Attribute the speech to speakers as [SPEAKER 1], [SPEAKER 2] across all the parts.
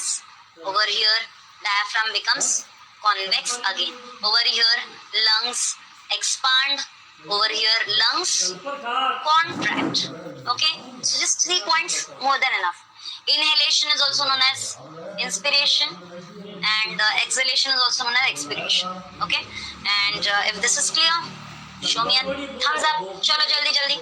[SPEAKER 1] convex. Over here, diaphragm becomes convex again. Over here, lungs expand. Over here, lungs contract. Okay, so just 3 points, more than enough. Inhalation is also known as inspiration, and exhalation is also known as expiration. Okay, and if this is clear, show me a thumbs up. Chalo jaldi jaldi.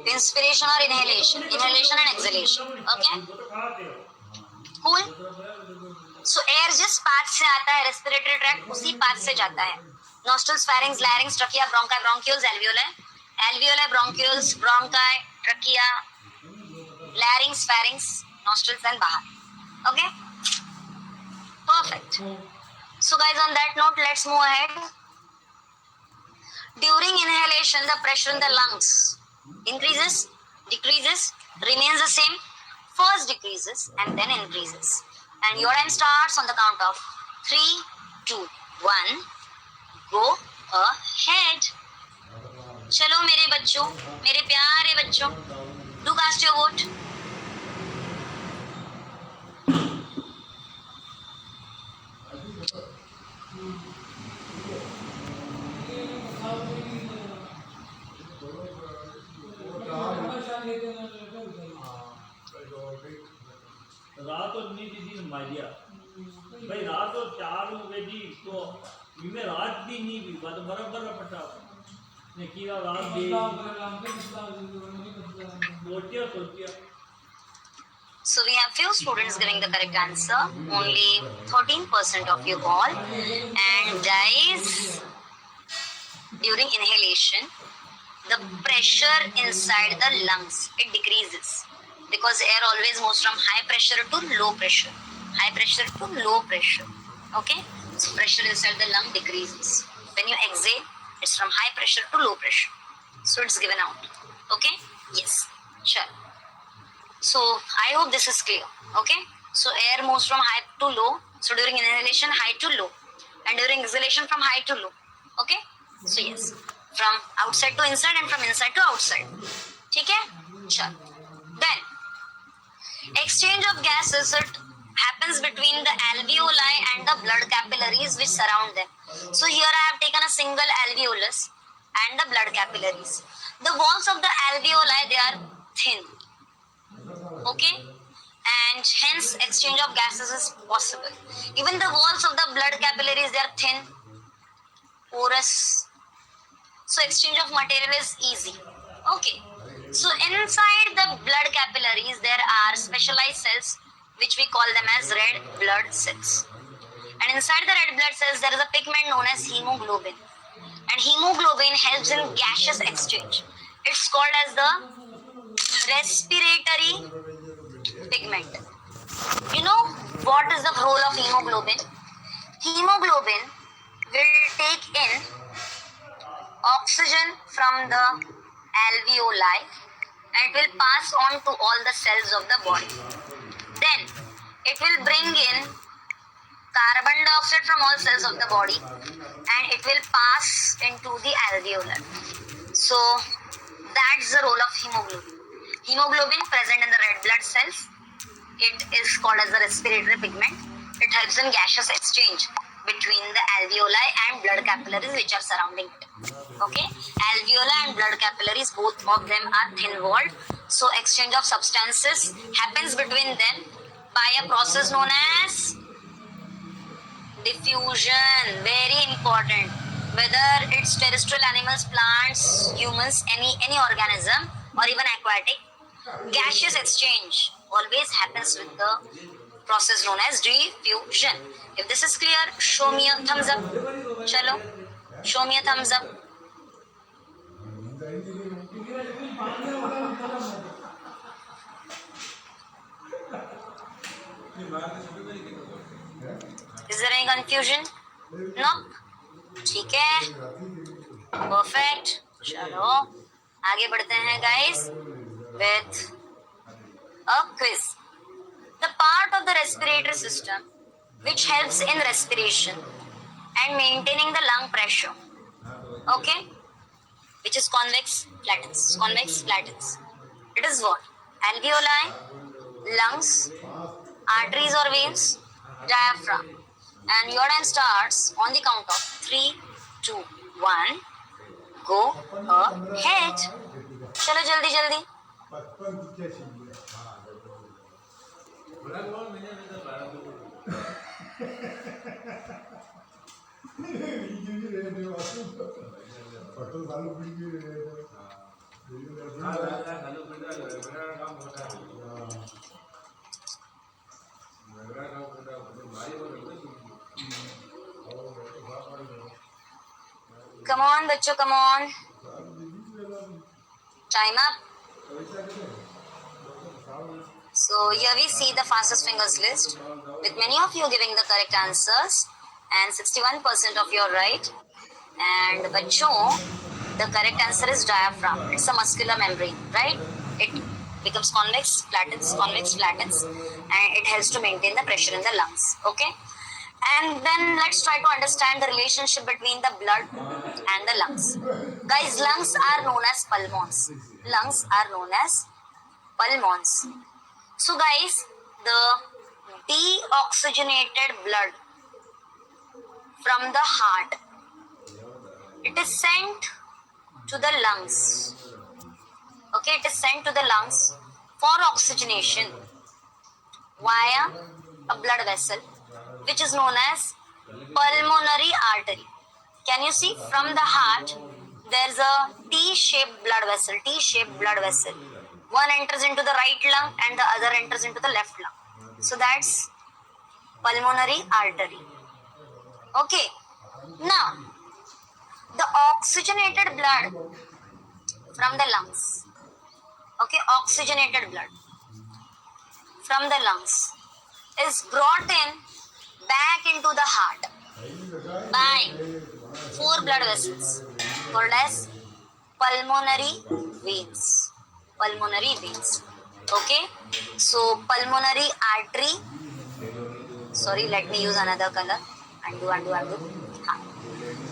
[SPEAKER 1] Inspiration or inhalation, inhalation and exhalation. Okay, cool. So air जिस path से आता है, respiratory tract उसी path से जाता है. Nostrils, pharynx, larynx, trachea, bronchi, bronchioles, alveoli, alveoli, bronchioles, bronchi, trachea, larynx, pharynx, nostrils and bahar. Okay, perfect. So guys, on that note, let's move ahead. During inhalation, the pressure in the lungs increases, decreases, remains the same, first decreases and then increases. And your time starts on the count of 3, 2, 1. Go ahead. चलो मेरे बच्चों, मेरे प्यारे बच्चों, do cast your vote.
[SPEAKER 2] रात और नींद दिन मारिया भाई रात और 4 बजे तो इनमें रात भी नहीं भी बराबर पटा ने किया रात भी सोचिया.
[SPEAKER 1] So we have few students giving the correct answer, only 13% of you all. And guys, during inhalation, the pressure inside the lungs, it decreases. Because air always moves from high pressure to low pressure. High pressure to low pressure. Okay? So pressure inside the lung decreases. When you exhale, it's from high pressure to low pressure. So it's given out. Okay? Yes. Sure. So I hope this is clear. Okay? So air moves from high to low. So during inhalation, high to low. And during exhalation, from high to low. Okay? So yes. From outside to inside and from inside to outside. Okay? Sure. Then, exchange of gases, it happens between the alveoli and the blood capillaries which surround them. So here I have taken a single alveolus and the blood capillaries. The walls of the alveoli, they are thin. Okay? And hence exchange of gases is possible. Even the walls of the blood capillaries, they are thin, porous. So exchange of material is easy. Okay. So inside the blood capillaries, there are specialized cells which we call them as red blood cells. And inside the red blood cells, there is a pigment known as hemoglobin. And hemoglobin helps in gaseous exchange. It's called as the respiratory pigment. You know what is the role of hemoglobin? Hemoglobin will take in oxygen from the alveoli and will pass on to all the cells of the body. Then it will bring in carbon dioxide from all cells of the body and it will pass into the alveolar. So that's the role of hemoglobin. Hemoglobin present in the red blood cells. It is called as the respiratory pigment. It helps in gaseous exchange between the alveoli and blood capillaries which are surrounding it. Okay, alveoli and blood capillaries, both of them are thin walled. So exchange of substances happens between them by a process known as diffusion. Very important. Whether it's terrestrial animals, plants, humans, any organism or even aquatic, gaseous exchange always happens with the process known as diffusion. If this is clear, show me a thumbs up. Chalo, show me a thumbs up. Is there any confusion? Nope. ठीक है. Perfect. चलो आगे बढ़ते हैं guys with a quiz. The part of the respiratory system which helps in respiration and maintaining the lung pressure, okay, which is convex flattens. It is what? Alveoli, lungs, arteries or veins, diaphragm. And your time starts on the count of 3, 2, 1. Go ahead. चलो जल्दी जल्दी. Come on बच्चों, come on. Time up. So here we see the fastest fingers list with many of you giving the correct answers and 61% of your right. And बच्चों, the correct answer is diaphragm. It's a muscular membrane, right? It becomes convex, flattens, and it helps to maintain the pressure in the lungs. Okay? And then let's try to understand the relationship between the blood and the lungs. Guys, lungs are known as pulmons. Lungs are known as pulmons. So guys, the deoxygenated blood from the heart, it is sent to the lungs. Okay, it is sent to the lungs for oxygenation via a blood vessel which is known as pulmonary artery. Can you see from the heart there's a T-shaped blood vessel. One enters into the right lung and the other enters into the left lung. So that's pulmonary artery. Okay. Now, the oxygenated blood from the lungs. Okay, oxygenated blood from the lungs is brought in back into the heart by 4 blood vessels called as pulmonary veins. Pulmonary veins. Okay, so pulmonary artery. Sorry, let me use another color. Undo.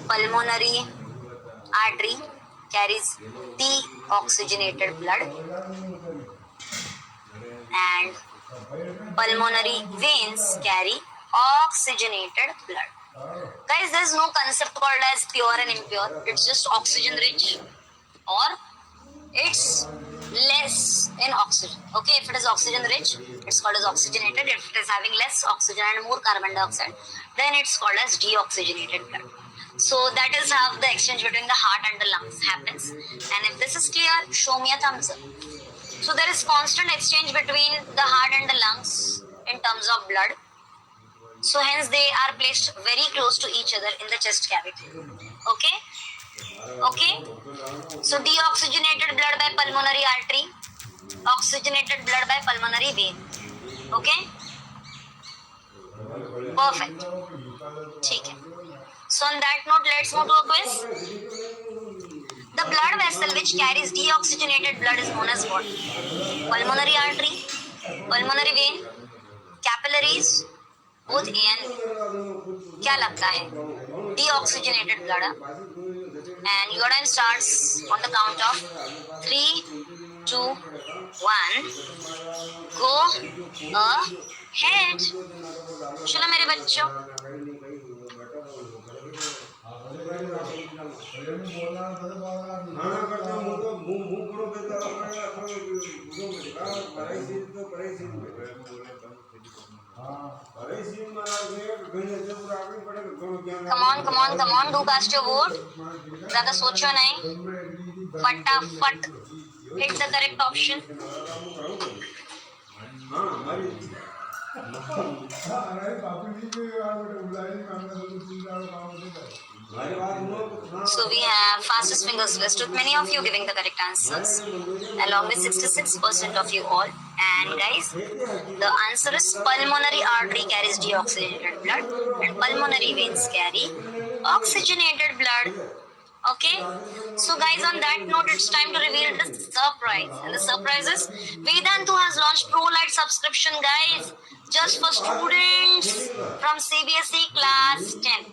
[SPEAKER 1] Pulmonary artery carries deoxygenated blood and pulmonary veins carry oxygenated blood. Guys, there's no concept called as pure and impure. It's just oxygen rich or it's less in oxygen. Okay, if it is oxygen rich, it's called as oxygenated. If it is having less oxygen and more carbon dioxide, then it's called as deoxygenated blood. So that is how the exchange between the heart and the lungs happens. And if this is clear, show me a thumbs up. So there is constant exchange between the heart and the lungs in terms of blood. So hence they are placed very close to each other in the chest cavity. Okay? So deoxygenated blood by pulmonary artery, oxygenated blood by pulmonary vein. Okay? Perfect. Okay. So on that note, let's move to a quiz. The blood vessel which carries deoxygenated blood is known as what? Pulmonary artery, pulmonary vein, capillaries, both A and B. क्या लगता है? Deoxygenated blood. And your time starts on the count of 3, 2, 1. Go ahead. चलो मेरे बच्चों. Come on, do cast your vote. ज़्यादा सोचो नहीं, फटाफट hit the correct option. So we have fastest fingers list with many of you giving the correct answers, along with 66% of you all. And guys, the answer is pulmonary artery carries deoxygenated blood and pulmonary veins carry oxygenated blood. Okay, so guys, on that note, it's time to reveal the surprise. And the surprise is Vedantu has launched ProLite subscription, guys, just for students from CBSE class 10.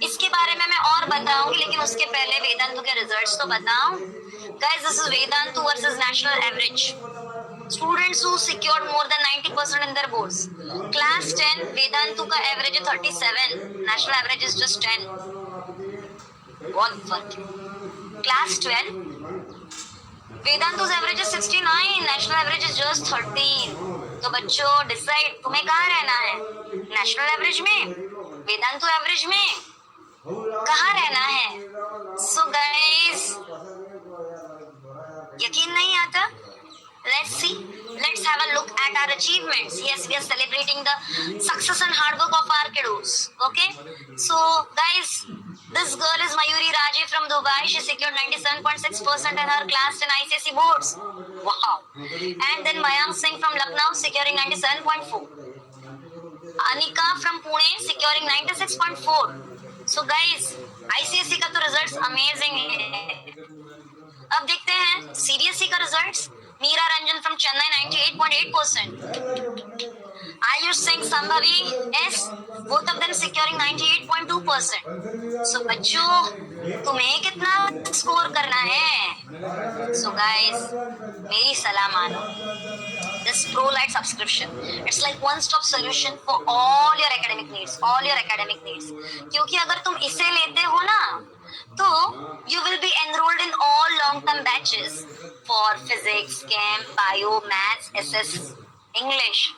[SPEAKER 1] इसके बारे में मैं और बताऊंगी, लेकिन उसके पहले वेदांतु के रिजल्ट्स तो बताऊं. Guys, this is Vedantu versus national average. Students who secured more than 90% in their boards. Class 10, Vedantu का average है 37, national average is just 10. बहुत फर्क है. Class 12, वेदांतु's average is 69, national average is just 13. तो बच्चों डिसाइड तुम्हें कहाँ रहना है, नेशनल एवरेज में, वेदांतु एवरेज में, कहाँ रहना है. सो गाइस, यकीन नहीं आता. Let's see. Let's have a look at our achievements. Yes, we are celebrating the success and hard work of our kiddos. Okay? So, guys, this girl is Mayuri Raje from Dubai. She secured 97.6% in her class 10 ICSE boards. Wow. And then Mayank Singh from Lucknow securing 97.4. Anika from Pune securing 96.4. So, guys, ICSE का तो results amazing है. अब देखते हैं CBSE का results. Meera Ranjan from Chennai 98.8%. Ayush Singh Sambhavi S, both of them securing 98.2%. So बच्चों तुम्हें कितना स्कोर करना है? So guys, मेरी सलाह मानो. This ProLite subscription, it's like one-stop solution for all your academic needs. क्योंकि अगर तुम इसे लेते हो ना, तो you will be enrolled in all long-term batches for physics, chem, bio, maths, SS, English.